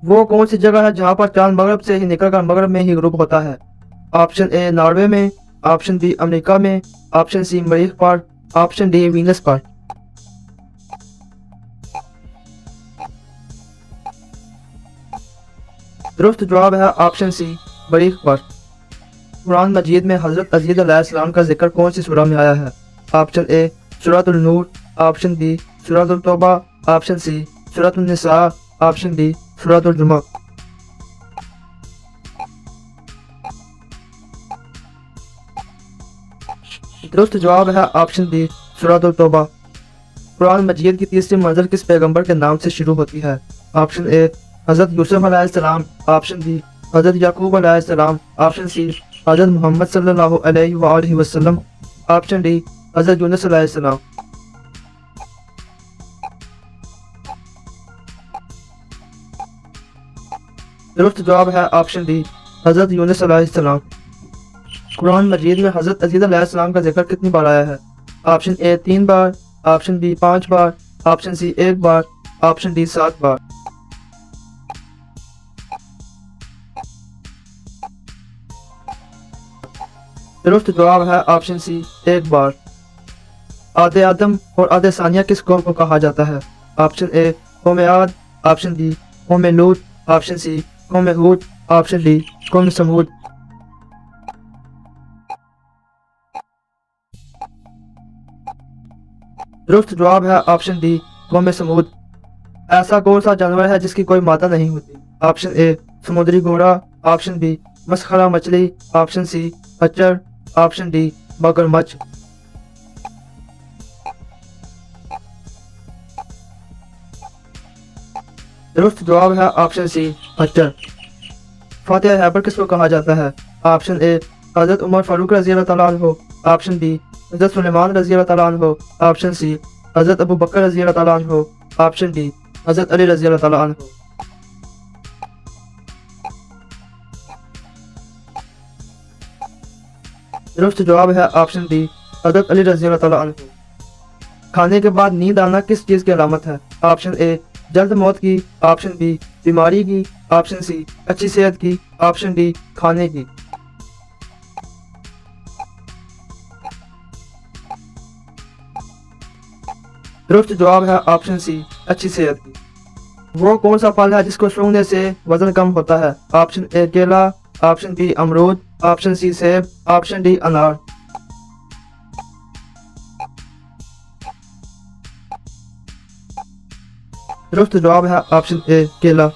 वो कौन सी जगह है जहाँ पर चांद मगरब से ही निकलकर मगरब में ही गुरूब होता है? ऑप्शन ए नॉर्वे में, ऑप्शन बी अमेरिका में, ऑप्शन सी मरीख पर, ऑप्शन डी वीनस पर। दुरुस्त जवाब है ऑप्शन सी मरीख पर। कुरान मजीद में हजरत अजीज अलैहिस्सलाम का जिक्र कौन सी सूरह में आया है? ऑप्शन ए सूरतुल नूर, ऑप्शन बी सूरतुल तौबा, ऑप्शन सी सूरतुन निसा, ऑप्शन डी सूरतुल जुमा। दुरुस्त जवाब है ऑप्शन बी सूरतुल तौबा। कुरान मजीद की तीसरी मंजिल किस पैगंबर के नाम से शुरू होती है? ऑप्शन ए हजरत यूसुफ अलैहिस्सलाम, ऑप्शन बी हजरत याकूब अलैहिस्सलाम, ऑप्शन सी हजरत मोहम्मद सल्लल्लाहु अलैहि वसल्लम, ऑप्शन डी हजरत यूनुस अलैहिस्सलाम। दुरुस्त जवाब है ऑप्शन डी हजरत यूनुस अलैहिस्सलाम। कुरान मजीद में हजरत अजीज अलैहिस्सलाम का जिक्र कितनी बार आया है? ऑप्शन ए 3 बार, ऑप्शन बी 5 बार, ऑप्शन सी 1 बार, ऑप्शन डी 7 बार। दुरुस्त जवाब है ऑप्शन सी 1 बार। आदे आदम और आदे सानिया किस कौम को कहा जाता है? ऑप्शन ए कौम आद, ऑप्शन बी कौम लूत, ऑप्शन सी कौम हूद, ऑप्शन डी कौम समूद। दुरुस्त जवाब है ऑप्शन डी कौम समूद। ऐसा कौन सा जानवर है जिसकी कोई माता नहीं होती? ऑप्शन ए समुद्री घोड़ा, ऑप्शन बी मसखरा मछली, ऑप्शन सी खच्चर, ऑप्शन डी मगरमच्छ। दुरुस्त जवाब है ऑप्शन सी खच्चर। फातिहा हैबर किसको कहा जाता है? ऑप्शन ए हजरत उमर फारूक रजी अल्लाह तआला अन्हु, ऑप्शन बी हजरत सुलेमान रजी अल्लाह तआला अन्हु, ऑप्शन सी हजरत अबू बकर रजी अल्लाह तआला अन्हु, ऑप्शन डी हजरत अली रजी अल्लाह तआला अन्हु। दुरुस्त जवाब है ऑप्शन डी हजरत अली रजी अल्लाह तआला अन्हु। खाने के बाद नींद आना किस चीज की अलामत है? ऑप्शन ए जल्द मौत की, ऑप्शन बी बीमारी की, ऑप्शन सी अच्छी सेहत की, ऑप्शन डी खाने की। दुरुस्त जवाब है ऑप्शन सी अच्छी सेहत की। वो कौन सा फल है जिसको सूंघने से वजन कम होता है? ऑप्शन ए केला, ऑप्शन बी अमरूद, ऑप्शन सी सेब, ऑप्शन डी अनार। दुरुस्त जवाब है ऑप्शन ए केला।